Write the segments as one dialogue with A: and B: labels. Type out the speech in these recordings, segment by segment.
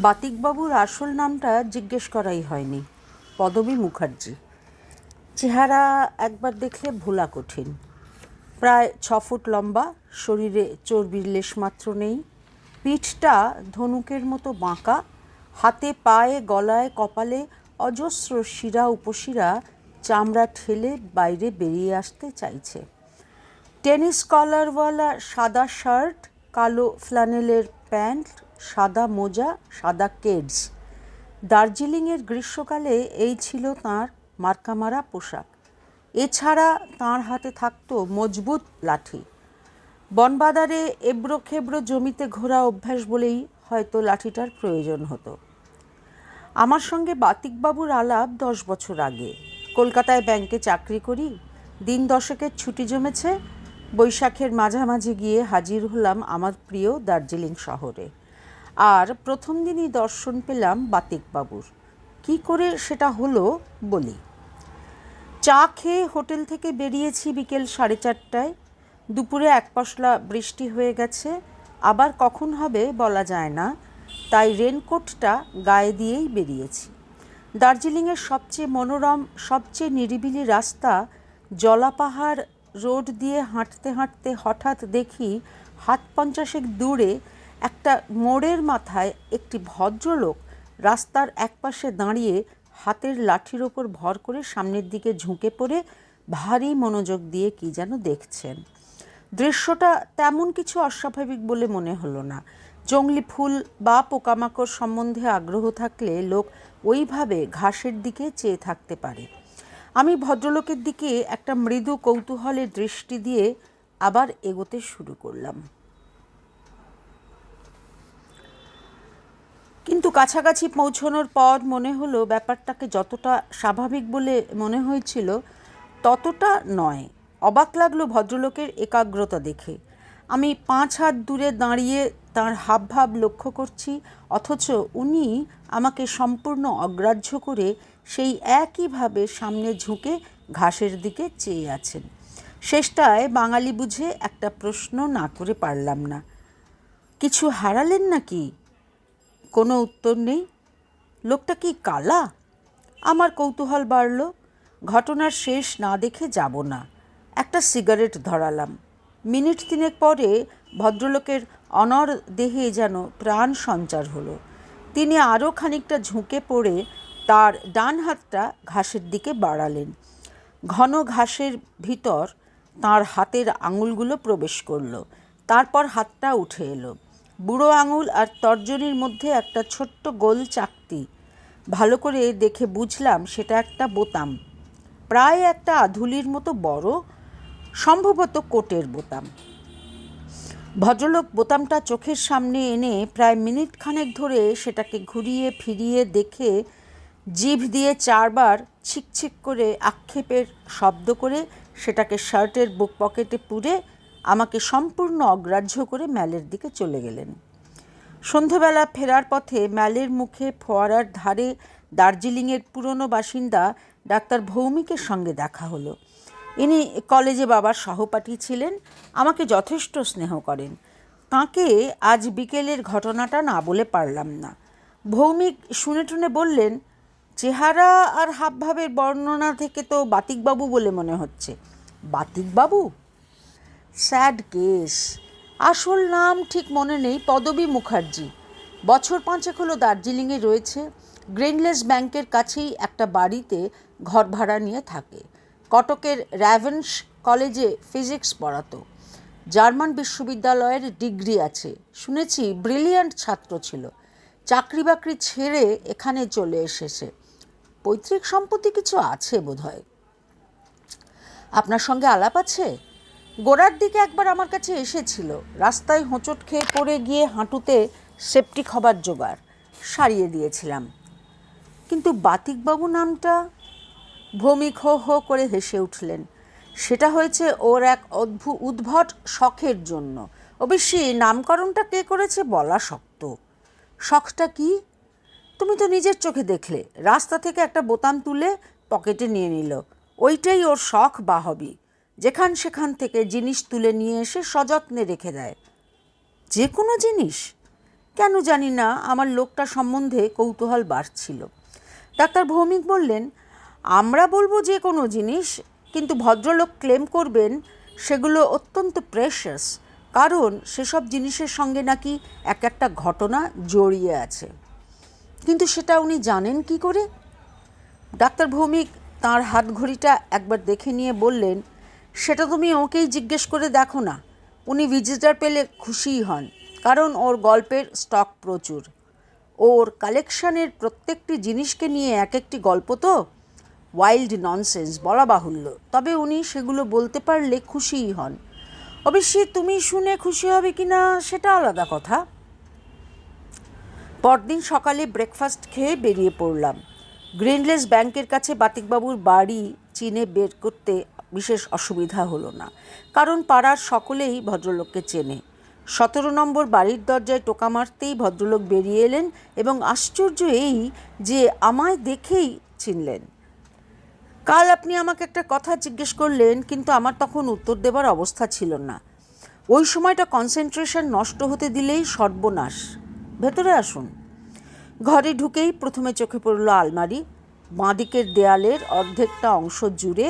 A: বাতিকবাবুর আসল নামটা জিজ্ঞেস করাই হয়নি। পদবী মুখার্জি। চেহারা একবার দেখলে ভোলা কঠিন। প্রায় 6 ফুট লম্বা, শরীরে চর্বির লেশমাত্র নেই, পিঠটা ধনুকের মতো বাঁকা, হাতে পায়ে গলায় কপালে অজস্র শিরা উপশিরা চামড়া ঠেলে বাইরে বেরিয়ে আসতে চাইছে। টেনিস কলারওয়ালা সাদা শার্ট, কালো ফ্ল্যানেলের প্যান্ট, সাদা মোজা, সাদা কেডস। দার্জিলিংয়ের গ্রীষ্মকালে এই ছিল তাঁর মার্কামারা পোশাক। এছাড়া তাঁর হাতে থাকত মজবুত লাঠি। বনবাদারে এবড়ো খেবড়ো জমিতে ঘোরা অভ্যাস বলেই হয়তো লাঠিটার প্রয়োজন হতো। আমার সঙ্গে বাতিকবাবুর আলাপ 10 বছর আগে। কলকাতায় ব্যাংকে চাকরি করি, দিন 10-এর ছুটি জমেছে। বৈশাখের মাঝামাঝি গিয়ে হাজির হলাম আমার প্রিয় দার্জিলিং শহরে। আর প্রথম দিনই দর্শন পেলাম বাতিকবাবুর। কি করে সেটা হলো বলি। চা খেয়ে হোটেল থেকে বেরিয়েছি বিকেল 4:30টায়। দুপুরে এক পশলা বৃষ্টি হয়ে গেছে, আবার কখন হবে বলা যায় না, তাই রেনকোটটা গায়ে দিয়েই বেরিয়েছি। দার্জিলিংয়ের সবচেয়ে মনোরম, সবচেয়ে নিরিবিলি রাস্তা জলাপাহাড় রোড দিয়ে হাঁটতে হাঁটতে হঠাৎ দেখি 50 দূরে একটা মোড়ের মাথায় একটি ভদ্রলোক রাস্তার একপাশে দাঁড়িয়ে হাতের লাঠির ওপর ভর করে সামনের দিকে ঝুঁকে পড়ে ভারী মনোযোগ দিয়ে কি যেন দেখছেন। দৃশ্যটা তেমন কিছু অস্বাভাবিক বলে মনে হলো না। জংলি ফুল বা পোকামাকড় সম্বন্ধে আগ্রহ থাকলে লোক ওইভাবে ঘাসের দিকে চেয়ে থাকতে পারে। আমি ভদ্রলোকের দিকে একটা মৃদু কৌতূহলের দৃষ্টি দিয়ে আবার এগোতে শুরু করলাম। কিন্তু কাছাকাছি পৌঁছানোর পর মনে হলো ব্যাপারটাকে যতটা স্বাভাবিক বলে মনে হয়েছিল ততটা নয়। অবাক লাগলো ভদ্রলোকের একাগ্রতা দেখে। আমি 5 হাত দূরে দাঁড়িয়ে তাঁর হাবভাব লক্ষ্য করছি, অথচ উনি আমাকে সম্পূর্ণ অগ্রাহ্য করে সেই একইভাবে সামনে ঝুঁকে ঘাসের দিকে চেয়ে আছেন। শেষটায় বাঙালি বুঝে একটা প্রশ্ন না করে পারলাম না। কিছু হারালেন নাকি? কোনো উত্তর নেই। লোকটা কি কালা? আমার কৌতূহল বাড়ল। ঘটনার শেষ না দেখে যাব না। একটা সিগারেট ধরালাম। মিনিট 3 পরে ভদ্রলোকের অনড় দেহে যেন প্রাণ সঞ্চার হলো। তিনি আরও খানিকটা ঝুঁকে পড়ে তার ডান হাতটা ঘাসের দিকে বাড়ালেন। ঘন ঘাসের ভিতর তাঁর হাতের আঙুলগুলো প্রবেশ করলো। তারপর হাতটা উঠে এলো। বুড়ো আঙুল আর তর্জনীর মধ্যে একটা ছোট্ট গোল চাকতি। ভালো করে দেখে বুঝলাম সেটা একটা বোতাম, প্রায় একটা আধুলির মতো বড়, সম্ভবত কোটের বোতাম। ভদ্রলোক বোতামটা চোখের সামনে এনে প্রায় মিনিট খানেক ধরে সেটাকে ঘুরিয়ে ফিরিয়ে দেখে জিভ দিয়ে 4 বার ছিকছিক করে আক্ষেপের শব্দ করে সেটাকে শার্টের বুক পকেটে পুরে আমাকে সম্পূর্ণ অগ্রাহ্য করে ম্যালের দিকে চলে গেলেন। সন্ধেবেলা ফেরার পথে ম্যালের মুখে ফোয়ারার ধারে দার্জিলিংয়ের পুরনো বাসিন্দা ডাক্তার ভৌমিকের সঙ্গে দেখা হলো। ইনি কলেজে বাবার সহপাঠী ছিলেন, আমাকে যথেষ্ট স্নেহ করেন। তাঁকে আজ বিকেলের ঘটনাটা না বলে পারলাম না। ভৌমিক শুনে টুনে বললেন, চেহারা আর হাবভাবের বর্ণনা থেকে তো বাতিকবাবু বলে মনে হচ্ছে। বাতিকবাবু? Sad case. আসল নাম ঠিক মনে নেই, পদবী মুখার্জি। বছর 5 হলো দার্জিলিংয়ে রয়েছে। গ্রিনলেস ব্যাংকের কাছেই একটা বাড়িতে ঘর ভাড়া নিয়ে থাকে। কটকের র্যাভেন্স কলেজে ফিজিক্স পড়াতো। জার্মান বিশ্ববিদ্যালয়ের ডিগ্রি আছে, শুনেছি ব্রিলিয়ান্ট ছাত্র ছিল। চাকরি বাকরি ছেড়ে এখানে চলে এসেছে। পৈতৃক সম্পত্তি কিছু আছে বোধহয়। আপনার সঙ্গে আলাপ আছে? গোড়ার দিকে একবার আমার কাছে এসেছিল। রাস্তায় হোঁচট খেয়ে পড়ে গিয়ে হাঁটুতে সেপটিক হবার জোগাড়, সারিয়ে দিয়েছিলাম। কিন্তু বাতিকবাবু নামটা? ভৌমিক হো হো করে হেসে উঠলেন। সেটা হয়েছে ওর এক উদ্ভট শখের জন্য। অবশ্যই নামকরণটা কে করেছে বলা শক্ত। শখটা কি? তুমি তো নিজের চোখে দেখলে। রাস্তা থেকে একটা বোতাম তুলে পকেটে নিয়ে নিল। ওইটাই ওর শখ বা হবি। যেখান সেখান থেকে জিনিস তুলে নিয়ে এসে সযত্নে রেখে দেয়। যে কোনো জিনিস? কেন জানি না আমার লোকটা সম্বন্ধে কৌতূহল বাড়ছিল। ডাক্তার ভৌমিক বললেন, আমরা বলবো যে কোনো জিনিস, কিন্তু ভদ্রলোক ক্লেম করবেন সেগুলো অত্যন্ত প্রেশাস, কারণ সেসব জিনিসের সঙ্গে নাকি এক একটা ঘটনা জড়িয়ে আছে। কিন্তু সেটা উনি জানেন কি করে? ডাক্তার ভৌমিক তাঁর হাত ঘড়িটা একবার দেখে নিয়ে বললেন, সেটা তুমি ওকেই জিজ্ঞেস করে দেখো না। উনি ভিজিটার পেলে খুশিই হন, কারণ ওর গল্পের স্টক প্রচুর। ওর কালেকশানের প্রত্যেকটি জিনিসকে নিয়ে এক একটি গল্প তো ওয়াইল্ড ননসেন্স বলা বাহুল্য, তবে উনি সেগুলো বলতে পারলে খুশিই হন। অবশ্যই তুমি শুনে খুশি হবে কি না সেটা আলাদা কথা। পরদিন সকালে ব্রেকফাস্ট খেয়ে বেরিয়ে পড়লাম। গ্রিনলেস ব্যাংকের কাছে বাতিকবাবুর বাড়ি চিনে বের করতে বিশেষ অসুবিধা হলো না, কারণ পাড়ার সকলেই ভদ্রলোককে চেনে। 17 নম্বর বাড়ির দরজায় টোকা মারতেই ভদ্রলোক বেরিয়ে এলেন, এবং আশ্চর্য এই যে আমায় দেখেই চিনলেন। কাল আপনি আমাকে একটা কথা জিজ্ঞেস করলেন, কিন্তু আমার তখন উত্তর দেবার অবস্থা ছিল না। ওই সময়টা কনসেন্ট্রেশন নষ্ট হতে দিলেই সর্বনাশ। ভেতরে আসুন। ঘরে ঢুকেই প্রথমে চোখে পড়ল আলমারি। বাঁদিকের দেয়ালের অর্ধেকটা অংশ জুড়ে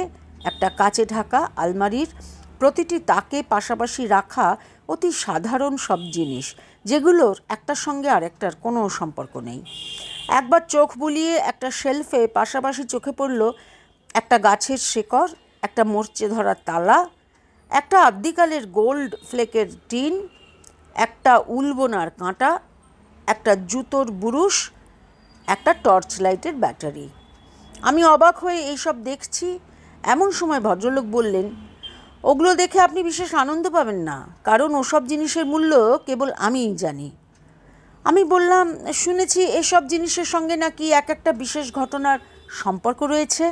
A: একটা কাচে ঢাকা আলমারির প্রতিটি তাকে পাশাপাশি রাখা অতি সাধারণ সব জিনিস, যেগুলোর একটার সঙ্গে আরেকটার কোনো সম্পর্ক নেই। একবার চোখ বুলিয়ে একটা শেলফে পাশাপাশি চোখে পড়ল একটা গাছের শেকড়, একটা মরচে ধরা তালা, একটা আদ্যিকালের গোল্ড ফ্লেকের টিন, একটা উল বোনার কাঁটা, একটা জুতোর বুরুশ, একটা টর্চ লাইটের ব্যাটারি। আমি অবাক হয়ে এইসব দেখছি। এমন সময় ভদ্রলোক বললেন, ওগুলো দেখে আপনি বিশেষ আনন্দ পাবেন না, কারণ ওসব জিনিসের মূল্য কেবল আমিই জানি। আমি বললাম, শুনেছি এসব জিনিসের সঙ্গে নাকি এক একটা বিশেষ ঘটনার সম্পর্ক রয়েছে।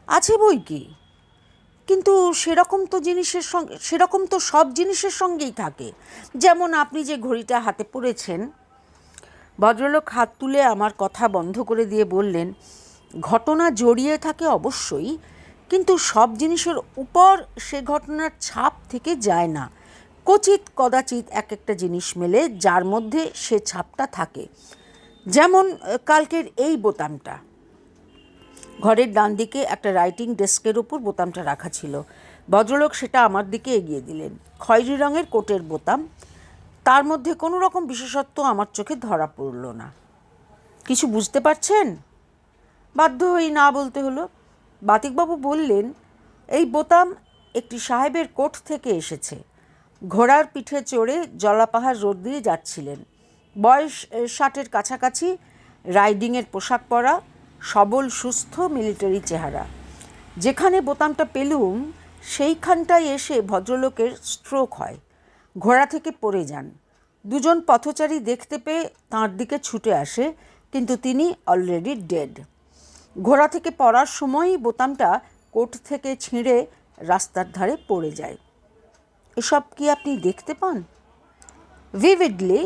A: আছে বই কি, কিন্তু সেরকম তো সব জিনিসের সঙ্গেই থাকে। যেমন আপনি যে ঘড়িটা হাতে পড়েছেন। ভদ্রলোক হাত তুলে আমার কথা বন্ধ করে দিয়ে বললেন, ঘটনা জড়িয়ে থাকে অবশ্যই, কিন্তু সব জিনিসের উপর সে ঘটনার ছাপ থেকে যায় না। কচিত কদাচিৎ এক একটা জিনিস মেলে যার মধ্যে সে ছাপটা থাকে। যেমন কালকের এই বোতামটা। ঘরের ডান দিকে একটা রাইটিং ডেস্কের ওপর বোতামটা রাখা ছিল। ভদ্রলোক সেটা আমার দিকে এগিয়ে দিলেন। খয়েরি রঙের কোটের বোতাম। তার মধ্যে কোনো রকম বিশেষত্ব আমার চোখে ধরা পড়ল না। কিছু বুঝতে পারছেন? বাধ্য হয়ে না বলতে হলো। বাতিকবাবু বললেন, এই বোতাম একটি সাহেবের কোট থেকে এসেছে। ঘোড়ার পিঠে চড়ে জলাপাহাড় রোড দিয়ে যাচ্ছিলেন। বয়স 60-এর কাছাকাছি, রাইডিংয়ের পোশাক পরা, সবল সুস্থ মিলিটারি চেহারা। যেখানে বোতামটা পেলুম সেইখানটায় এসে ভদ্রলোকের স্ট্রোক হয়, ঘোড়া থেকে পড়ে যান। দুজন পথচারী দেখতে পেয়ে তাঁর দিকে ছুটে আসে, কিন্তু তিনি অলরেডি ডেড। ঘোড়া থেকে পড়ার সময়ই বোতামটা কোট থেকে ছিঁড়ে রাস্তার ধারে পড়ে যায়। এসব কি আপনি দেখতে পান? ভিভিডলি।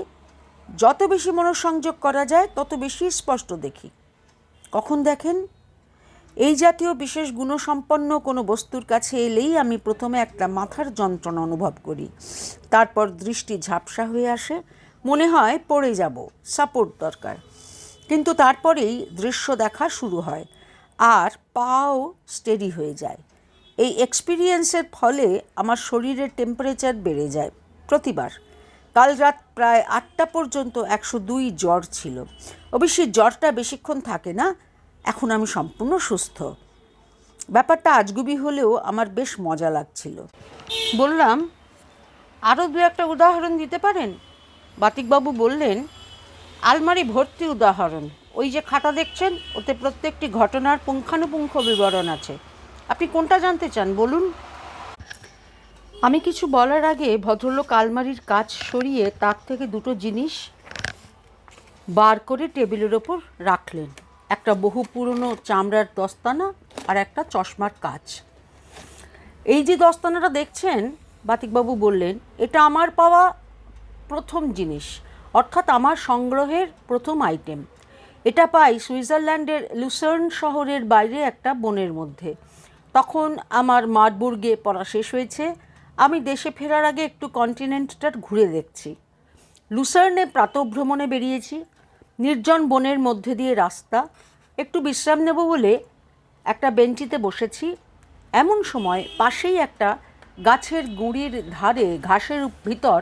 A: যত বেশি মনোসংযোগ করা যায় তত বেশি স্পষ্ট দেখি। কখন দেখেন? এই জাতীয় বিশেষ গুণসম্পন্ন কোনো বস্তুর কাছে এলেই আমি প্রথমে একটা মাথার যন্ত্রণা অনুভব করি। তারপর দৃষ্টি ঝাপসা হয়ে আসে, মনে হয় পড়ে যাব, সাপোর্ট দরকার। কিন্তু তারপরেই দৃশ্য দেখা শুরু হয়, আর পাও স্টেডি হয়ে যায়। এই এক্সপিরিয়েন্সের ফলে আমার শরীরের টেম্পারেচার বেড়ে যায় প্রতিবার। কাল রাত প্রায় 8টা পর্যন্ত 102 জ্বর ছিল। অবশ্যই জ্বরটা বেশিক্ষণ থাকে না। এখন আমি সম্পূর্ণ সুস্থ। ব্যাপারটা আজগুবি হলেও আমার বেশ মজা লাগছিল। বললাম, আরও 2-একটা উদাহরণ দিতে পারেন? বাতিকবাবু বললেন, আলমারি ভর্তি উদাহরণ। ওই যে খাতা দেখছেন, ওতে প্রত্যেকটি ঘটনার পুঙ্খানুপুঙ্খ বিবরণ আছে। আপনি কোনটা জানতে চান বলুন? আমি কিছু বলার আগে ভদ্রলোক আলমারির কাচ সরিয়ে তার থেকে দুটো জিনিস বার করে টেবিলের ওপর রাখলেন। একটা বহু পুরনো চামড়ার দস্তানা আর একটা চশমার কাচ। এই যে দস্তানাটা দেখছেন, বাতিকবাবু বললেন, এটা আমার পাওয়া প্রথম জিনিস, অর্থাৎ আমার সংগ্রহের প্রথম আইটেম। এটা পাই সুইজারল্যান্ডের লুসার্ন শহরের বাইরে একটা বনের মধ্যে। তখন আমার মার্বুর্গে পড়া শেষ হয়েছে। আমি দেশে ফেরার আগে একটু কন্টিনেন্টটা ঘুরে দেখছি। লুসার্নে প্রাতঃভ্রমণে বেরিয়েছি। নির্জন বনের মধ্যে দিয়ে রাস্তা। একটু বিশ্রাম নেব বলে একটা বেঞ্চিতে বসেছি। এমন সময় পাশেই একটা গাছের গুঁড়ির ধারে ঘাসের ভিতর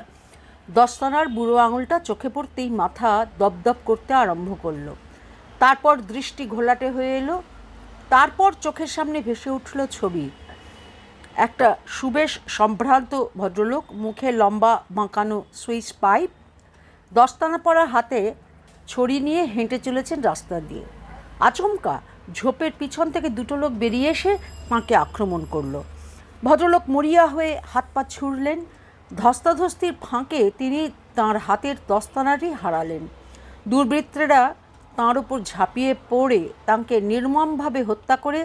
A: দস্তানার বুড়ো আঙুলটা চোখে পড়তেই মাথা দপদপ করতে আরম্ভ করলো। তারপর দৃষ্টি ঘোলাটে হয়ে এলো। তারপর চোখের সামনে ভেসে উঠল ছবি। একটা সুবেশ সম্ভ্রান্ত ভদ্রলোক, মুখে লম্বা বাঁকানো সুইচ পাইপ, দস্তানা পরা হাতে ছড়ি নিয়ে হেঁটে চলেছেন রাস্তা দিয়ে। আচমকা ঝোপের পিছন থেকে দুটো লোক বেরিয়ে এসে তাঁকে আক্রমণ করলো। ভদ্রলোক মরিয়া হয়ে হাত পা ছুড়লেন। ধস্তাধস্তির ফাঁকে তিনি তাঁর হাতের দস্তানাটি হারালেন। দুর্বৃত্তরা তাঁর উপর ঝাঁপিয়ে পড়ে তাঁকে নির্মমভাবে হত্যা করে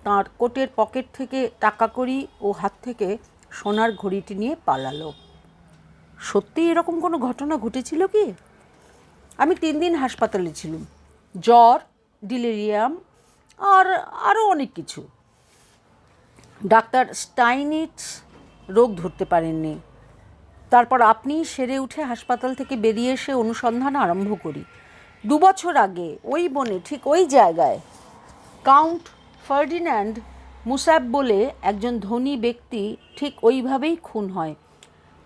A: তাঁর কোটের পকেট থেকে টাকাকড়ি ও হাত থেকে সোনার ঘড়িটি নিয়ে পালালো। সত্যি এরকম কোনো ঘটনা ঘটেছিল কি? আমি 3 দিন হাসপাতালে ছিলাম। জ্বর, ডিলেরিয়াম আর আরও অনেক কিছু। ডাক্তার স্টাইনিটস রোগ ধরতে পারেননি। তারপর আপনি সেরে উঠে হাসপাতাল থেকে বেরিয়ে এসে অনুসন্ধান আরম্ভ করি। 2 বছর আগে ওই বনে ঠিক ওই জায়গায় কাউন্ট ফার্ডিন্যান্ড মুসাব বলে একজন ধনী ব্যক্তি ঠিক ওইভাবেই খুন হয়।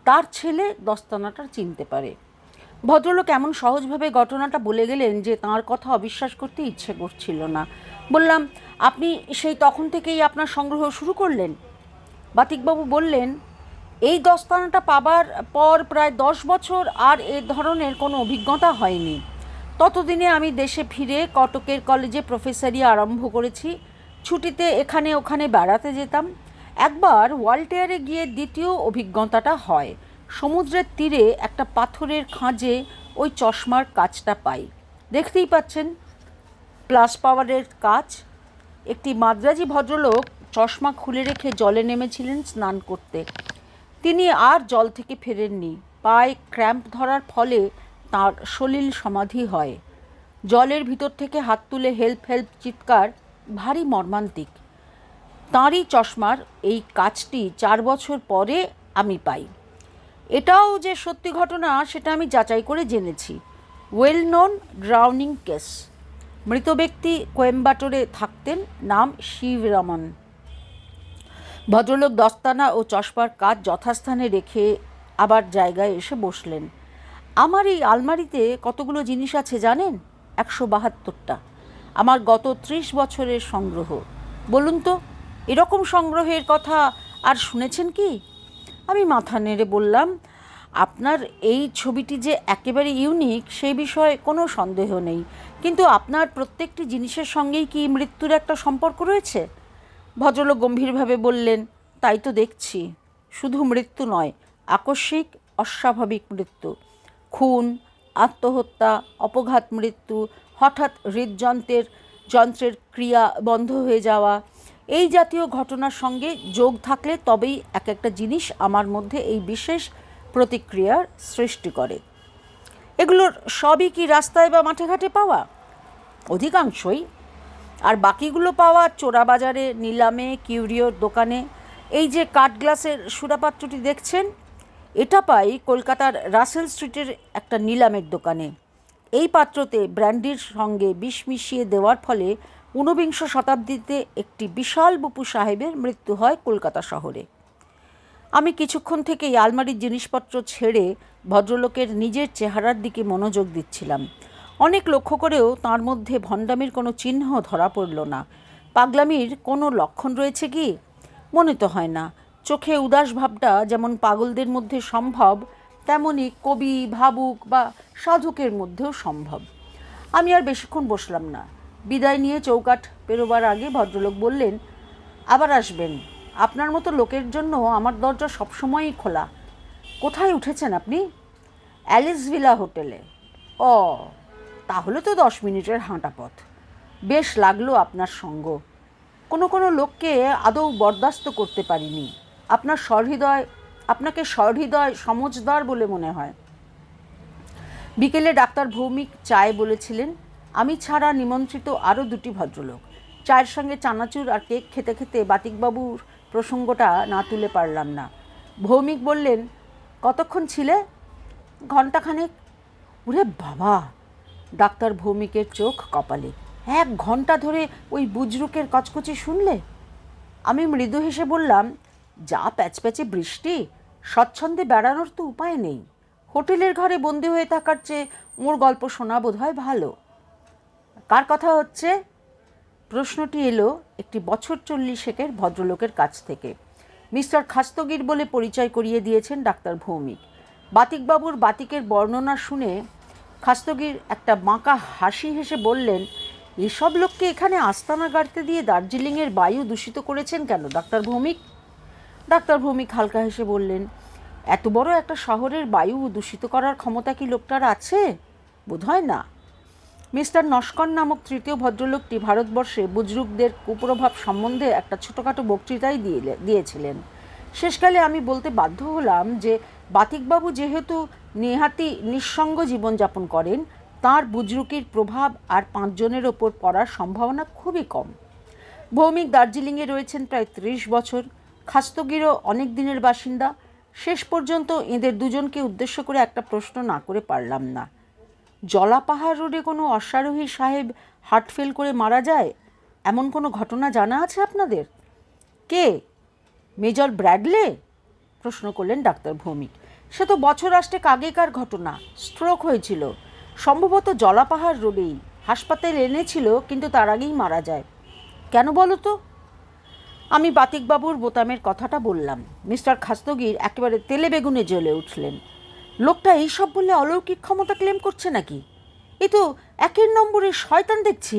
A: তার ছেলে দস্তানাটা চিনতে পারে। ভদ্রলোক এমন সহজভাবে ঘটনাটা বলে গেলেন যে তাঁর কথা অবিশ্বাস করতে ইচ্ছে করছিল না। বললাম, আপনি সেই তখন থেকেই আপনার সংগ্রহ শুরু করলেন? বাতিকবাবু বললেন, এই দস্তানাটা পাবার পর প্রায় 10 বছর আর এ ধরনের কোনো অভিজ্ঞতা হয়নি। ততদিনে আমি দেশে ফিরে কটকের কলেজে প্রফেসরি আরম্ভ করেছি। ছুটিতে এখানে ওখানে বেড়াতে যেতাম। একবার ওয়াল্টেয়ারে গিয়ে দ্বিতীয় অভিজ্ঞতাটা হয়। সমুদ্রের তীরে একটা পাথরের খাঁজে ওই চশমার কাচটা পাই। দেখতেই পাচ্ছেন, প্লাস পাওয়ারের কাচ। একটি মাদ্রাজি ভদ্রলোক চশমা খুলে রেখে জলে নেমেছিলেন স্নান করতে। তিনি আর জল থেকে ফেরেননি। পায়ে ক্র্যাম্প ধরার ফলে তাঁর সলিল সমাধি হয়। জলের ভিতর থেকে হাত তুলে হেল্প হেল্প চিৎকার ভারী মর্মান্তিক। তাঁরই চশমার এই কাচটি 4 বছর পরে আমি পাই। এটাও যে সত্যি ঘটনা সেটা আমি যাচাই করে জেনেছি। Well known drowning case. মৃত ব্যক্তি কোয়েম্বাটোরে থাকতেন, নাম শিবরমন। ভদ্রলোক দস্তানা ও চশমার কাচ যথাস্থানে রেখে আবার জায়গায় এসে বসলেন। আমার এই আলমারিতে কতগুলো জিনিস আছে জানেন? 172টা। আমার গত 30 বছরের সংগ্রহ। বলুন তো, এরকম সংগ্রহের কথা আর শুনেছেন কি? আমি মাথা নেড়ে বললাম, আপনার এই ছবিটি যে একেবারে ইউনিক সেই বিষয়ে কোনো সন্দেহ নেই, কিন্তু আপনার প্রত্যেকটি জিনিসের সঙ্গেই কি মৃত্যুর একটা সম্পর্ক রয়েছে? ভদ্রলোক গম্ভীরভাবে বললেন, তাই তো দেখছি। শুধু মৃত্যু নয়, আকস্মিক অস্বাভাবিক মৃত্যু। খুন, আত্মহত্যা, অপঘাত মৃত্যু, হঠাৎ হৃদযন্ত্রের ক্রিয়া বন্ধ হয়ে যাওয়া, এই জাতীয় ঘটনার সঙ্গে যোগ থাকলে তবেই এক একটা জিনিস আমার মধ্যে এই বিশেষ প্রতিক্রিয়ার সৃষ্টি করে। এগুলোর সবই কি রাস্তায় বা মাঠে ঘাটে পাওয়া? অধিকাংশই। আর বাকিগুলো পাওয়া চোরাবাজারে, নিলামে, কিউরিওর দোকানে। এই যে কাঠ গ্লাসের সুরাপাত্রটি দেখছেন, এটা পাই কলকাতার রাসেল স্ট্রিটের একটা নিলামের দোকানে। এই পাত্রতে ব্র্যান্ডির সঙ্গে বিষ মিশিয়ে দেওয়ার ফলে 19 শতাব্দীতে একটি বিশাল বুপু সাহেবের মৃত্যু হয় কলকাতা শহরে। আমি কিছুক্ষণ থেকেই আলমারির জিনিসপত্র ছেড়ে ভদ্রলোকের নিজের চেহারার দিকে মনোযোগ দিচ্ছিলাম। অনেক লক্ষ্য করেও তার মধ্যে ভণ্ডামির কোনো চিহ্ন ধরা পড়ল না। পাগলামির কোনো লক্ষণ রয়েছে কি? মনে তো হয় না। চোখে উদাস ভাবটা যেমন পাগলদের মধ্যে সম্ভব, তেমনি কবি, ভাবুক বা সাধকের মধ্যেও সম্ভব। আমি আর বেশিক্ষণ বসলাম না। বিদায় নিয়ে চৌকাঠ পেরোবার আগে ভদ্রলোক বললেন, আবার আসবেন। আপনার মতো লোকের জন্য আমার দরজা সবসময়ই খোলা। কোথায় উঠেছেন আপনি? অ্যালিস ভিলা হোটেলে। ও, তাহলে তো 10 মিনিটের হাঁটা পথ। বেশ লাগলো আপনার সঙ্গ। কোনো লোককে আদৌ বরদাস্ত করতে পারিনি। আপনাকে সহৃদয় সমজদার বলে মনে হয়। বিকেলে ডাক্তার ভৌমিক চায় বলেছিলেন। আমি ছাড়া নিমন্ত্রিত আরও 2টি ভদ্রলোক। চায়ের সঙ্গে চানাচুর আর কেক খেতে খেতে বাতিকবাবুর প্রসঙ্গটা না তুলে পারলাম না। ভৌমিক বললেন, কতক্ষণ ছিলে? ঘণ্টাখানেক। ওরে বাবা! ডাক্তার ভৌমিকের চোখ কপালে। 1 ঘণ্টা ধরে ওই বুজরুকের কচকচি শুনলে? আমি মৃদু হেসে বললাম, যা প্যাচপ্যাচে বৃষ্টি, স্বচ্ছন্দে বেড়ানোর তো উপায় নেই। হোটেলের ঘরে বন্দি হয়ে থাকার চেয়ে ওর গল্প শোনা বোধ হয় ভালো। কার কথা হচ্ছে? প্রশ্নটি এলো একটি বছর 40 ভদ্রলোকের কাছ থেকে। মিস্টার খাস্তগির বলে পরিচয় করিয়ে দিয়েছেন ডাক্তার ভৌমিক। বাতিকবাবুর বাতিকের বর্ণনা শুনে খাস্তগির একটা বাঁকা হাসি হেসে বললেন, এসব লোককে এখানে আস্তানা গাড়তে দিয়ে দার্জিলিংয়ের বায়ু দূষিত করেছেন কেন ডাক্তার ভৌমিক? ডাক্তার ভৌমিক হালকা হেসে বললেন, এত বড় একটা শহরের বায়ু দূষিত করার ক্ষমতা কি লোকটার আছে? বোধহয় না। মিস্টার নস্কর নামক তৃতীয় ভদ্রলোকটি ভারতবর্ষে বুজরুকদের কুপ্রভাব সম্বন্ধে একটা ছোটোখাটো বক্তৃতাই দিয়েছিলেন। শেষকালে আমি বলতে বাধ্য হলাম যে বাতিকবাবু যেহেতু নেহাতি নিঃসঙ্গ জীবনযাপন করেন, তাঁর বুজরুকির প্রভাব আর 5 জনের ওপর পড়ার সম্ভাবনা খুবই কম। ভৌমিক দার্জিলিংয়ে রয়েছেন প্রায় 30 বছর, খাস্তগিরও অনেক দিনের বাসিন্দা। শেষ পর্যন্ত এদের দুজনকে উদ্দেশ্য করে একটা প্রশ্ন না করে পারলাম না। জলাপাহাড় রোডে কোনো অশ্বারোহী সাহেব হার্ট ফেল করে মারা যায়, এমন কোনো ঘটনা জানা আছে আপনাদের? কে? Major Bradley? প্রশ্ন করলেন ডাক্তার ভৌমিক। সে তো বছর 8 আগেকার ঘটনা। স্ট্রোক হয়েছিল, সম্ভবত জলাপাহাড় রোডেই। হাসপাতালে এনেছিল, কিন্তু তার আগেই মারা যায়। কেন বলো তো? আমি বাতিকবাবুর বোতামের কথাটা বললাম। মিস্টার খাস্তগির একেবারে তেলে বেগুনে জ্বলে উঠলেন। লোকটা এইসব বললে অলৌকিক ক্ষমতা ক্লেম করছে নাকি? এ তো 1 নম্বরের শয়তান দেখছি।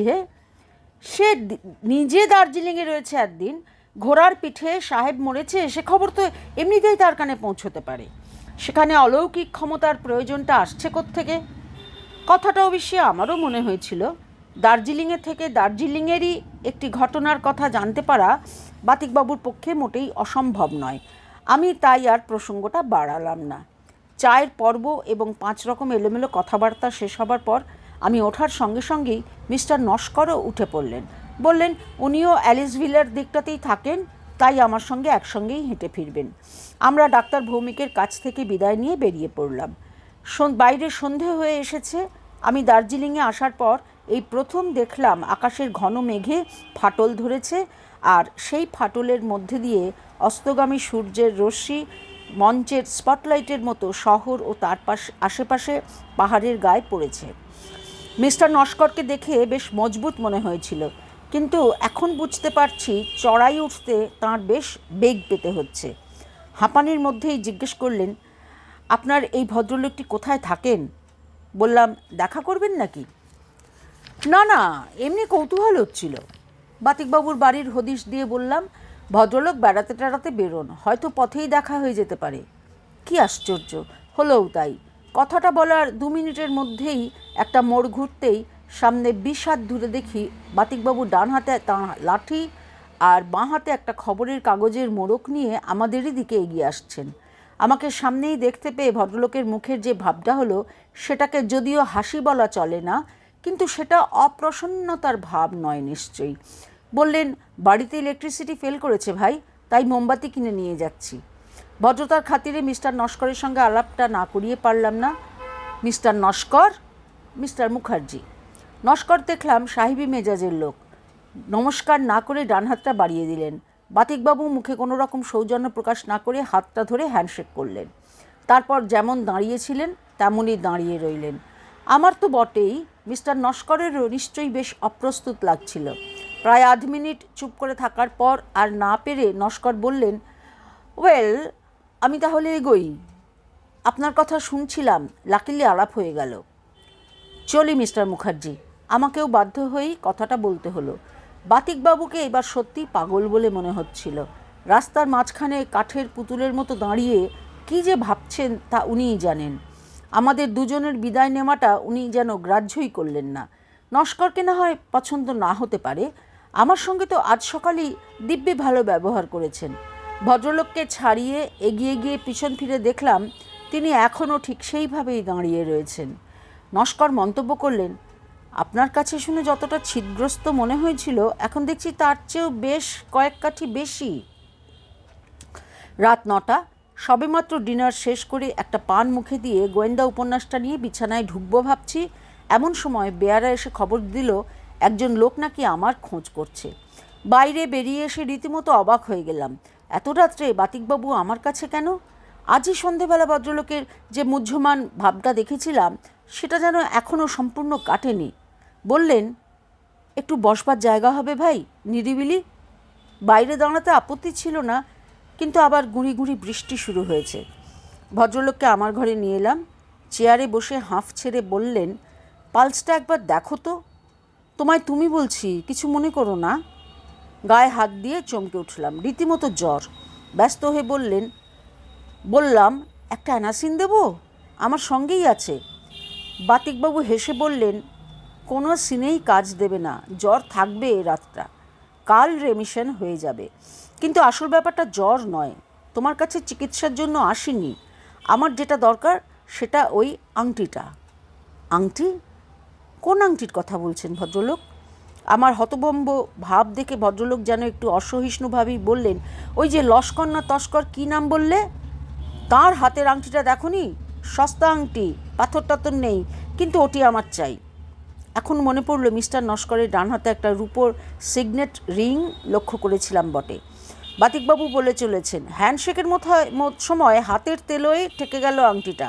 A: সে নিজে দার্জিলিংয়ে রয়েছে একদিন, ঘোড়ার পিঠে সাহেব মরেছে সে খবর তো এমনিতেই তার কানে পৌঁছতে পারে। সেখানে অলৌকিক ক্ষমতার প্রয়োজনটা আসছে কোত্থেকে? কথাটা অবশ্যই আমারও মনে হয়েছিল। দার্জিলিংয়ের থেকে দার্জিলিংয়েরই একটি ঘটনার কথা জানতে পারা বাতিকবাবুর পক্ষে মোটেই অসম্ভব নয়। আমি তাই আর প্রসঙ্গটা বাড়ালাম না। চায়ের পর্ব এবং 5 রকম এলোমেলো কথাবার্তা শেষ হবার পর আমি ওঠার সঙ্গে সঙ্গেই মিস্টার নস্করও উঠে পড়লেন। বললেন উনিও অ্যালিসভিলের দিকটাতেই থাকেন, তাই আমার সঙ্গে একসঙ্গেই হেঁটে ফিরবেন। আমরা ডাক্তার ভৌমিকের কাছ থেকে বিদায় নিয়ে বেরিয়ে পড়লাম। বাইরে সন্ধে হয়ে এসেছে। আমি দার্জিলিংয়ে আসার পর এই প্রথম দেখলাম আকাশের ঘন মেঘে ফাটল ধরেছে, আর সেই ফাটলের মধ্যে দিয়ে অস্তগামী সূর্যের রশ্মি মঞ্চের স্পটলাইটের মতো শহর ও তার আশেপাশে পাহাড়ের গায়ে পড়েছে। মিস্টার নস্করকে দেখে বেশ মজবুত মনে হয়েছিল, কিন্তু এখন বুঝতে পারছি চড়াই উঠতে তাঁর বেশ বেগ পেতে হচ্ছে। হাঁপানির মধ্যেই জিজ্ঞেস করলেন, আপনার এই ভদ্রলোকটি কোথায় থাকেন? বললাম, দেখা করবেন নাকি? না না, এমনি কৌতূহল হচ্ছিল। বাতিকবাবুর বাড়ির হদিশ দিয়ে বললাম, ভদ্রলোক বেড়াতে টেড়াতে বেরোন, হয়তো পথেই দেখা হয়ে যেতে পারে। কি আশ্চর্য, হলোও তাই। কথাটা বলার 2 মিনিটের মধ্যেই একটা মোড় ঘুরতেই সামনে 20 হাত দূরে দেখি বাতিকবাবু ডান হাতে তাঁর লাঠি আর বাঁ হাতে একটা খবরের কাগজের মোড়ক নিয়ে আমাদেরই দিকে এগিয়ে আসছেন। আমাকে সামনেই দেখতে পেয়ে ভদ্রলোকের মুখের যে ভাবটা হলো, সেটাকে যদিও হাসি বলা চলে না, কিন্তু সেটা অপ্রসন্নতার ভাব নয় নিশ্চয়ই। বললেন, বাড়িতে ইলেকট্রিসিটি ফেল করেছে ভাই, তাই মোমবাতি কিনে নিয়ে যাচ্ছি। ভদ্রতার খাতিরে মিস্টার নস্করের সঙ্গে আলাপটা না করিয়ে পারলাম না। মিস্টার নস্কর? মিস্টার মুখার্জি। নস্কর দেখলাম সাহেবী মেজাজের লোক। নমস্কার না করে ডান হাতটা বাড়িয়ে দিলেন। বাতিকবাবু মুখে কোনো রকম সৌজন্য প্রকাশ না করে হাতটা ধরে হ্যান্ডশেক করলেন। তারপর যেমন দাঁড়িয়েছিলেন তেমনই দাঁড়িয়ে রইলেন। আমার তো বটেই, মিস্টার নস্করেরও নিশ্চয়ই বেশ অপ্রস্তুত লাগছিল। প্রায় 1/2 মিনিট চুপ করে থাকার পর আর না পেরে নস্কর বললেন, ওয়েল, আমি তাহলে এগোই। আপনার কথা শুনছিলাম, লাকিলি আলাপ হয়ে গেল। চলি মিস্টার মুখার্জি। আমাকেও বাধ্য হয়েই কথাটা বলতে হলো। বাতিকবাবুকে এবার সত্যিই পাগল বলে মনে হচ্ছিল। রাস্তার মাঝখানে কাঠের পুতুলের মতো দাঁড়িয়ে কী যে ভাবছেন তা উনিই জানেন। আমাদের দুজনের বিদায় নেওয়াটা উনি যেন গ্রাহ্যই করলেন না। নস্করকে না হয় পছন্দ না হতে পারে, আমার সঙ্গে তো আজ সকালেই দিব্যি ভালো ব্যবহার করেছেন। ভদ্রলোককে ছাড়িয়ে এগিয়ে গিয়ে পিছন ফিরে দেখলাম তিনি এখনও ঠিক সেইভাবেই দাঁড়িয়ে রয়েছেন। নস্কর মন্তব্য করলেন, আপনার কাছে শুনে যতটা ছিদগ্রস্ত মনে হয়েছিল, এখন দেখছি তার চেয়েও বেশ কয়েক কাঠি বেশি। রাত 9টা। সবেমাত্র ডিনার শেষ করে একটা পান মুখে দিয়ে গোয়েন্দা উপন্যাসটা নিয়ে বিছানায় ঢুকবো ভাবছি, এমন সময় বেয়ারা এসে খবর দিল একজন লোক নাকি আমার খোঁজ করছে। বাইরে বেরিয়ে এসে রীতিমতো অবাক হয়ে গেলাম। এত রাত্রে বাতিকবাবু আমার কাছে কেন? আজই সন্ধেবেলা ভদ্রলোকের যে মুহ্যমান ভাবটা দেখেছিলাম সেটা যেন এখনও সম্পূর্ণ কাটেনি। বললেন, একটু বসবার জায়গা হবে ভাই, নিরিবিলি? বাইরে দাঁড়াতে আপত্তি ছিল না, কিন্তু আবার গুঁড়ি গুঁড়ি বৃষ্টি শুরু হয়েছে। ভদ্রলোককে আমার ঘরে নিয়ে এলাম। চেয়ারে বসে হাঁফ ছেড়ে বললেন, পালসটা একবার দেখো তো। তোমায় তুমি বলছি, কিছু মনে করো না। গায়ে হাত দিয়ে চমকে উঠলাম, রীতিমতো জ্বর। ব্যস্ত হয়ে বললাম, একটা অ্যানাসিন দেবো? আমার সঙ্গেই আছে। বাতিকবাবু হেসে বললেন, কোনো সিনেই কাজ দেবে না, জ্বর থাকবে এ রাতটা, কাল রেমিশন হয়ে যাবে। কিন্তু আসল ব্যাপারটা জ্বর নয়, তোমার কাছে চিকিৎসার জন্য আসিনি। আমার যেটা দরকার সেটা ওই আংটিটা। আংটি? কোন আংটির কথা বলছেন ভদ্রলোক? আমার হতভম্ব ভাব দেখে ভদ্রলোক যেন একটু অসহিষ্ণুভাবেই বললেন, ওই যে লস্কর না তস্কর, কী নাম বললে? তার হাতের আংটিটা দেখোনি? সস্তা আংটি, পাথর টাথর নেই, কিন্তু ওটি আমার চাই। এখন মনে পড়ল মিস্টার নস্করের ডান হাতে একটা রূপোর সিগনেট রিং লক্ষ্য করেছিলাম বটে। বাতিকবাবু বলে চলেছেন, হ্যান্ডশেকের সময় হাতের তেলোয় ঠেকে গেল আংটিটা।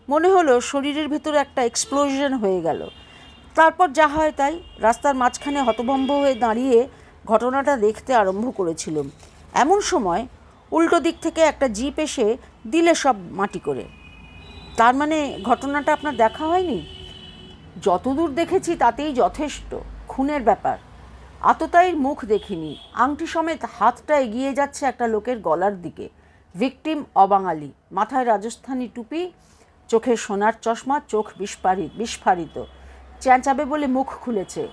A: মনে হলো শরীরের ভেতরে একটা এক্সপ্লোশন হয়ে গেল। তারপর যা হয় তাই। রাস্তার মাঝখানে হতভম্ব হয়ে দাঁড়িয়ে ঘটনাটা দেখতে আরম্ভ করেছিলাম। এমন সময় উল্টো দিক থেকে একটা জিপ এসে দিলে সব মাটি করে। তার মানে ঘটনাটা আপনার দেখা হয়নি? যতদূর দেখেছি তাতেই যথেষ্ট। খুনের ব্যাপার। আততায়ীর মুখ দেখিনি। আংটি সমেত হাতটা এগিয়ে যাচ্ছে একটা লোকের গলার দিকে। ভিকটিম অবাঙালি, মাথায় রাজস্থানী টুপি, চোখে সোনার চশমা, চোখ বিস্ফারিত। চেঁচাবে বলে মুখ খুলেছে।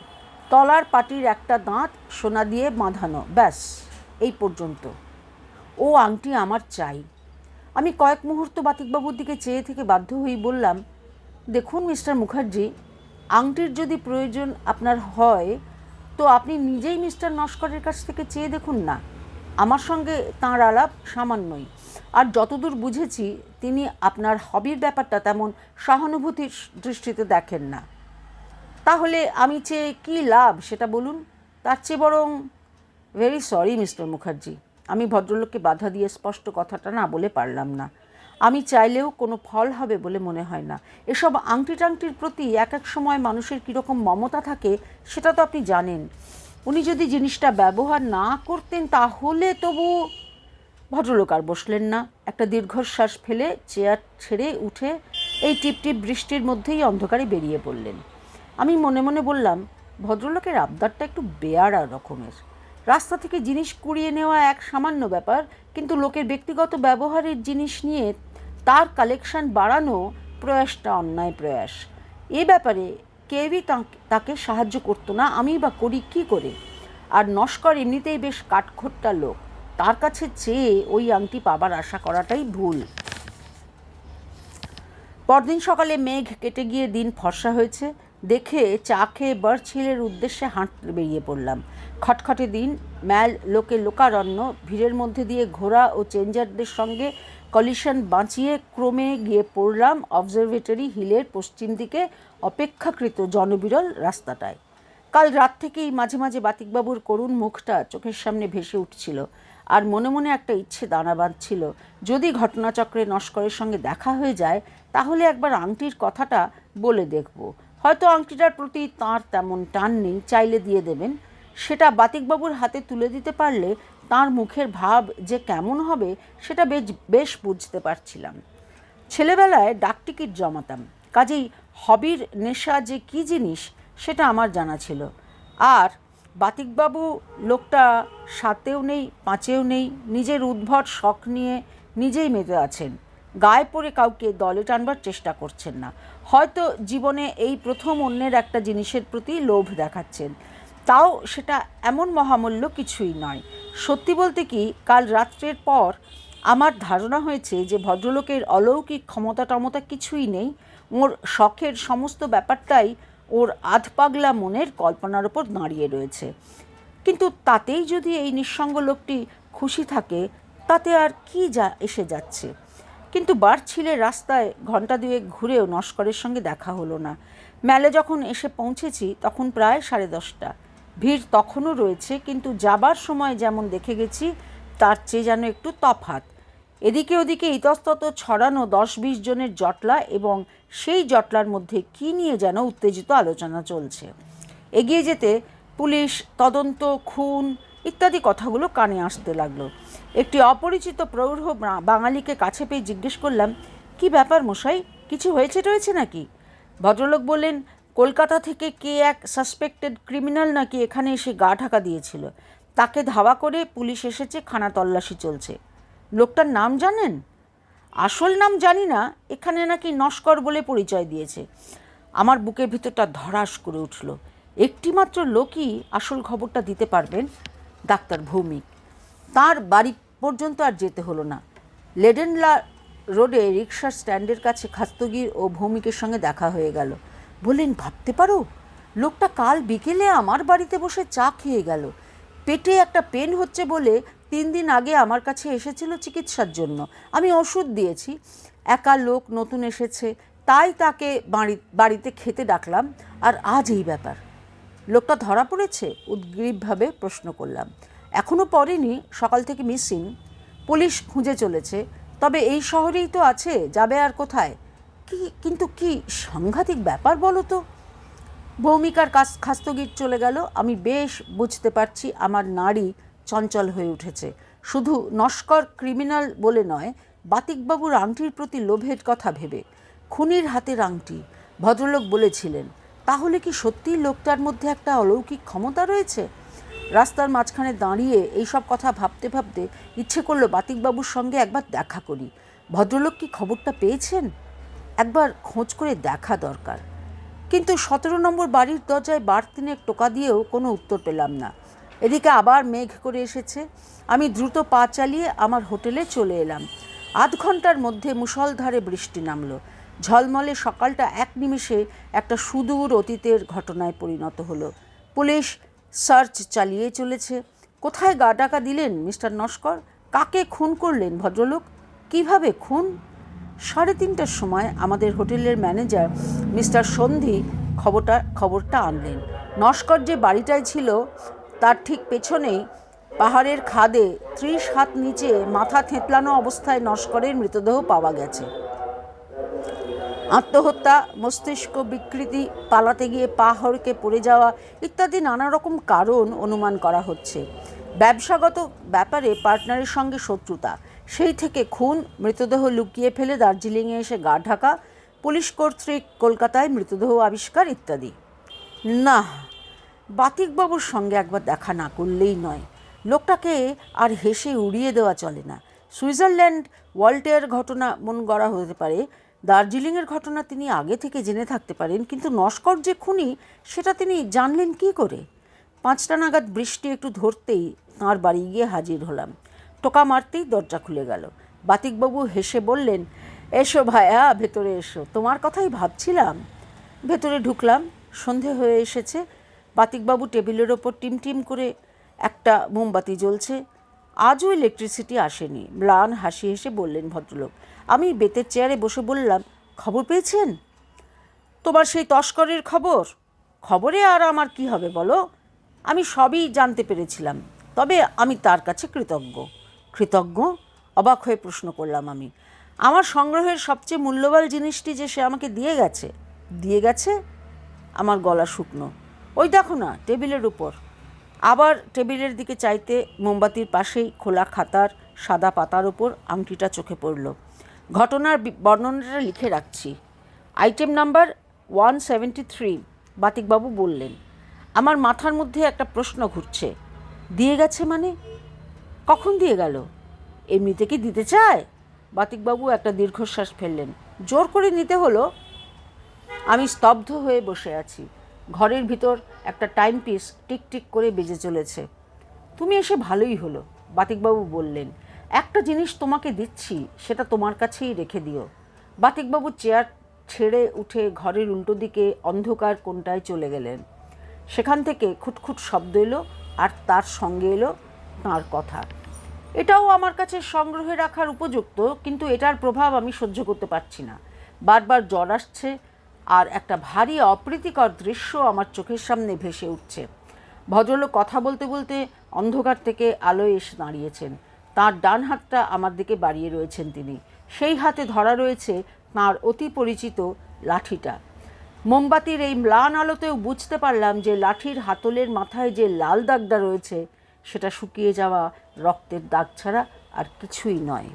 A: তলার পাটির একটা দাঁত সোনা দিয়ে বাঁধানো, ব্যাস এই পর্যন্ত। ও আংটি আমার চাই। আমি কয়েক মুহূর্ত বাতিকবাবুর দিকে চেয়ে থেকে বাধ্য হয়ে বললাম, দেখুন মিস্টার মুখার্জি, আংটির যদি প্রয়োজন আপনার হয় তো আপনি নিজেই মিস্টার নস্করের কাছ থেকে চেয়ে দেখুন না। আমার সঙ্গে তাঁর আলাপ সামান্যই। আর যতদূর বুঝেছি তিনি আপনার হবির ব্যাপারটা তেমন সহানুভূতির দৃষ্টিতে দেখেন না। তাহলে আমি চেয়ে কী লাভ সেটা বলুন। তার চেয়ে বরং... ভেরি সরি মিস্টার মুখার্জি, আমি ভদ্রলোককে বাধা দিয়ে স্পষ্ট কথাটা না বলে পারলাম না। আমি চাইলেও কোনো ফল হবে বলে মনে হয় না। এসব আংটি টাংটির প্রতি এক এক সময় মানুষের কীরকম মমতা থাকে সেটা তো আপনি জানেন। উনি যদি জিনিসটা ব্যবহার না করতেন তাহলে তবু... ভদ্রলোক আর বসলেন না। একটা দীর্ঘশ্বাস ফেলে চেয়ার ছেড়ে উঠে এই টিপটিপ বৃষ্টির মধ্যেই অন্ধকারে বেরিয়ে পড়লেন। আমি মনে মনে বললাম, ভদ্রলোকের আবদারটা একটু বেয়ারা রকমের। রাস্তা থেকে জিনিস কুড়িয়ে নেওয়া এক সামান্য ব্যাপার, কিন্তু লোকের ব্যক্তিগত ব্যবহারের জিনিস নিয়ে তার কালেকশন বাড়ানো প্রয়াসটা অন্যায় প্রয়াস। এ ব্যাপারে কেউই তাকে সাহায্য করতো না, আমি বা করি কী করে? আর নস্কর এমনিতেই বেশ কাঠখোট্টা লোক, তার কাছে চেয়ে ওই আংটি পাবার আশা করাটাই ভুল। পরদিন সকালে মেঘ কেটে গিয়ে দিন ফর্সা হয়েছে দেখে চা খেয়ে বার্চ হিলের উদ্দেশ্যে হাঁটতে বেরিয়ে পড়লাম। খটখটে দিন, ম্যাল লোকে লোকারণ্য, ভিড়ের মধ্যে দিয়ে ঘোড়া ও চেঞ্জারদের সঙ্গে কলিশন বাঁচিয়ে ক্রমে গিয়ে পড়লাম অবজারভেটরি হিলের পশ্চিম দিকে অপেক্ষাকৃত জনবিরল রাস্তাটায়। কাল রাত থেকেই মাঝে মাঝে বাতিকবাবুর করুণ মুখটা চোখের সামনে ভেসে উঠছিল, আর মনে মনে একটা ইচ্ছে দানা বাঁধছিল, যদি ঘটনাচক্রে নস্করের সঙ্গে দেখা হয়ে যায় তাহলে একবার আংটির কথাটা বলে দেখব। হয়তো আংটিটার প্রতি তাঁর তেমন টান নেই, চাইলে দিয়ে দেবেন। সেটা বাতিকবাবুর হাতে তুলে দিতে পারলে তাঁর মুখের ভাব যে কেমন হবে সেটা বেশ বুঝতে পারছিলাম। ছেলেবেলায় ডাকটিকিট জমাতাম, কাজেই হবির নেশা যে কী জিনিস সেটা আমার জানা ছিল। আর বাতিকবাবু লোকটা সাতেও নেই পাঁচেও নেই, নিজের উদ্ভট শখ নিয়ে নিজেই মেতে আছেন, গায়ে পড়ে কাউকে দলে টানবার চেষ্টা করছেন না। হয়তো জীবনে এই প্রথম অন্যের একটা জিনিসের প্রতি লোভ দেখাচ্ছেন, তাও সেটা এমন মহামূল্য কিছুই নয়। সত্যি বলতে কি, কাল রাত্রের পর আমার ধারণা হয়েছে যে ভদ্রলোকের অলৌকিক ক্ষমতা টমতা কিছুই নেই, ওর শখের সমস্ত ব্যাপারটাই ওর আধপাগলা মনের কল্পনার ওপর দাঁড়িয়ে রয়েছে। কিন্তু তাতেই যদি এই নিঃসঙ্গ লোকটি খুশি থাকে তাতে আর কি এসে যাচ্ছে। কিন্তু বাড়ছিলে রাস্তায় ঘণ্টা দুয়েক ঘুরেও নস্করের সঙ্গে দেখা হলো না। মেলে যখন এসে পৌঁছেছি তখন প্রায় 10:30। ভিড় তখনও রয়েছে, কিন্তু যাবার সময় যেমন দেখে গেছি তার চেয়ে যেন একটু তফাৎ। এদিকে ওদিকে ইতস্তত ছড়ানো 10-20 জনের জটলা, এবং সেই জটলার মধ্যে কি নিয়ে যেন উত্তেজিত আলোচনা চলছে। এগিয়ে যেতে পুলিশ, তদন্ত, খুন ইত্যাদি কথাগুলো কানে আসতে লাগলো। একটি অপরিচিত প্রৌঢ় বাঙালিকে কাছে পেয়ে জিজ্ঞেস করলাম, কি ব্যাপার মশাই, কিছু হয়েছে নাকি? ভদ্রলোক বললেন, কলকাতা থেকে কে এক সাসপেক্টেড ক্রিমিনাল নাকি এখানে এসে গা ঢাকা দিয়েছিল। তাকে ধাওয়া করে পুলিশ এসেছে, খানা তল্লাশি চলছে। লোকটার নাম জানেন? আসল নাম জানি না, এখানে নাকি নস্কর বলে পরিচয় দিয়েছে। আমার বুকের ভিতরটা ধড়াস করে উঠল। একটিমাত্র লোকই আসল খবরটা দিতে পারবেন, ডাক্তার ভৌমিক। তার বাড়ি পর্যন্ত আর যেতে হলো না। লেডেনলা রোডে রিক্সার স্ট্যান্ডের কাছে খাস্তগির ও ভৌমিকের সঙ্গে দেখা হয়ে গেল। বললেন, ভাবতে পারো, লোকটা কাল বিকেলে আমার বাড়িতে বসে চা খেয়ে গেল। পেটে একটা পেন হচ্ছে বলে 3 দিন আগে আমার কাছে এসেছিল চিকিৎসার জন্য। আমি ওষুধ দিয়েছি। একা লোক, নতুন এসেছে, তাই তাকে বাড়িতে খেতে ডাকলাম, আর আজ এই ব্যাপার। লোকটা ধরা পড়েছে? উদ্গ্রীবভাবে প্রশ্ন করলাম। এখনও পড়েনি, সকাল থেকে মিসিং। পুলিশ খুঁজে চলেছে। তবে এই শহরেই তো আছে, যাবে আর কোথায়? কিন্তু কি সাংঘাতিক ব্যাপার বলো তো। ভৌমিকার খাস্তগির চলে গেল। আমি বেশ বুঝতে পারছি আমার নাড়ি চঞ্চল হয়ে উঠেছে। শুধু নস্কর ক্রিমিনাল বলে নয়, বাতিকবাবুর আংটির প্রতি লোভের কথা ভেবে। খুনির হাতের আংটি, ভদ্রলোক বলেছিলেন। তাহলে কি সত্যিই লোকটার মধ্যে একটা অলৌকিক ক্ষমতা রয়েছে? রাস্তার মাঝখানে দাঁড়িয়ে এইসব কথা ভাবতে ভাবতে ইচ্ছে করলো বাতিকবাবুর সঙ্গে একবার দেখা করি। ভদ্রলোক কি খবরটা পেয়েছেন? একবার খোঁজ করে দেখা দরকার। কিন্তু 17 নম্বর বাড়ির দরজায় বার 3 টোকা দিয়েও কোনো উত্তর পেলাম না। এদিকে আবার মেঘ করে এসেছে। আমি দ্রুত পা চালিয়ে আমার হোটেলে চলে এলাম। আধ ঘন্টার মধ্যে মুষলধারে বৃষ্টি নামলো। ঝলমলে সকালটা এক নিমেষে একটা সুদূর অতীতের ঘটনায় পরিণত হলো। পুলিশ সার্চ চালিয়ে চলেছে। কোথায় গা ডাকা দিলেন মিস্টার নস্কর? কাকে খুন করলেন ভদ্রলোক? কিভাবে খুন? 3:30টার সময় আমাদের হোটেলের ম্যানেজার মিস্টার সন্ধি খবরটা আনলেন। নস্কর যে বাড়িটায় ছিল তার ঠিক পেছনেই পাহাড়ের খাদে 30 হাত নিচে মাথা থেঁতলানো অবস্থায় নস্করের মৃতদেহ পাওয়া গেছে। আত্মহত্যা, মস্তিষ্ক বিকৃতি, পালাতে গিয়ে পা হড়কে পড়ে যাওয়া ইত্যাদি নানা রকম কারণ অনুমান করা হচ্ছে। ব্যবসাগত ব্যাপারে পার্টনারের সঙ্গে শত্রুতা, সেই থেকে খুন, মৃতদেহ লুকিয়ে ফেলে দার্জিলিংয়ে এসে গা ঢাকা, পুলিশ কর্তৃক কলকাতায় মৃতদেহ আবিষ্কার ইত্যাদি। না, বাতিকবাবুর সঙ্গে একবার দেখা না করলেই নয়। লোকটাকে আর হেসে উড়িয়ে দেওয়া চলে না। সুইজারল্যান্ড ওয়াল্টের ঘটনা মন গড়া হতে পারে, দার্জিলিংয়ের ঘটনা তিনি আগে থেকে জেনে থাকতে পারেন, কিন্তু নস্কর যে খুনি সেটা তিনি জানলেন কি করে? 5টা নাগাদ বৃষ্টি একটু ধরতেই তাঁর বাড়ি গিয়ে হাজির হলাম। টোকা মারতেই দরজা খুলে গেল। বাতিকবাবু হেসে বললেন, এসো ভায়া, ভেতরে এসো, তোমার কথাই ভাবছিলাম। ভেতরে ঢুকলাম। সন্ধে হয়ে এসেছে। বাতিকবাবু টেবিলের ওপর টিমটিম করে একটা মোমবাতি জ্বলছে। আজও ইলেকট্রিসিটি আসেনি। ম্লান হাসি হেসে বললেন ভদ্রলোক। আমি বেতের চেয়ারে বসে বললাম, খবর পেয়েছেন? তোমার সেই তস্করের খবর? খবরে আর আমার কি হবে বলো? আমি সবই জানতে পেরেছিলাম, তবে আমি তার কাছে কৃতজ্ঞ। কৃতজ্ঞ? অবাক হয়ে প্রশ্ন করলাম আমি। আমার সংগ্রহের সবচেয়ে মূল্যবান জিনিসটি যে সে আমাকে দিয়ে গেছে। দিয়ে গেছে? আমার গলা শুকনো। ওই দেখো না, টেবিলের উপর। আবার টেবিলের দিকে চাইতে মোমবাতির পাশেই খোলা খাতার সাদা পাতার ওপর আংটিটা চোখে পড়ল। ঘটনার বর্ণনাটা লিখে রাখছি। আইটেম নাম্বার 173, বাতিকবাবু বললেন। আমার মাথার মধ্যে একটা প্রশ্ন ঘুরছে। দিয়ে গেছে মানে? কখন দিয়ে গেল? এমনিতে কি দিতে চায়? বাতিকবাবু একটা দীর্ঘশ্বাস ফেললেন। জোর করে নিতে হলো। আমি স্তব্ধ হয়ে বসে আছি। ঘরের ভিতর একটা টাইম পিস টিকটিক করে বেজে চলেছে। তুমি এসে ভালোই হলো, বাতিকবাবু বললেন। একটা জিনিস তোমাকে দিচ্ছি, সেটা তোমার কাছেই রেখে দিও। বাতিকবাবু চেয়ার ছেড়ে উঠে ঘরের উল্টো দিকে অন্ধকার কোণটায় চলে গেলেন। সেখান থেকে খুটখুট শব্দ এলো, আর তার সঙ্গে এলো তাঁর কথা। এটাও আমার কাছে সংগ্রহে রাখার উপযুক্ত, কিন্তু এটার প্রভাব আমি সহ্য করতে পারছি না। বারবার জ্বর আসছে, আর একটা ভারী অপ্রীতিকর দৃশ্য আমার চোখের সামনে ভেসে উঠছে। ভদ্রলোক কথা বলতে বলতে অন্ধকার থেকে আলোয় এসে দাঁড়িয়েছেন। তাঁর ডান হাতটা আমার দিকে বাড়িয়ে রয়েছেন তিনি। সেই হাতে ধরা রয়েছে তাঁর অতি পরিচিত লাঠিটা। মোমবাতির এই ম্লান আলোতেও বুঝতে পারলাম যে লাঠির হাতলের মাথায় যে লাল দাগটা রয়েছে সেটা শুকিয়ে যাওয়া রক্তের দাগ ছাড়া আর কিছুই নয়।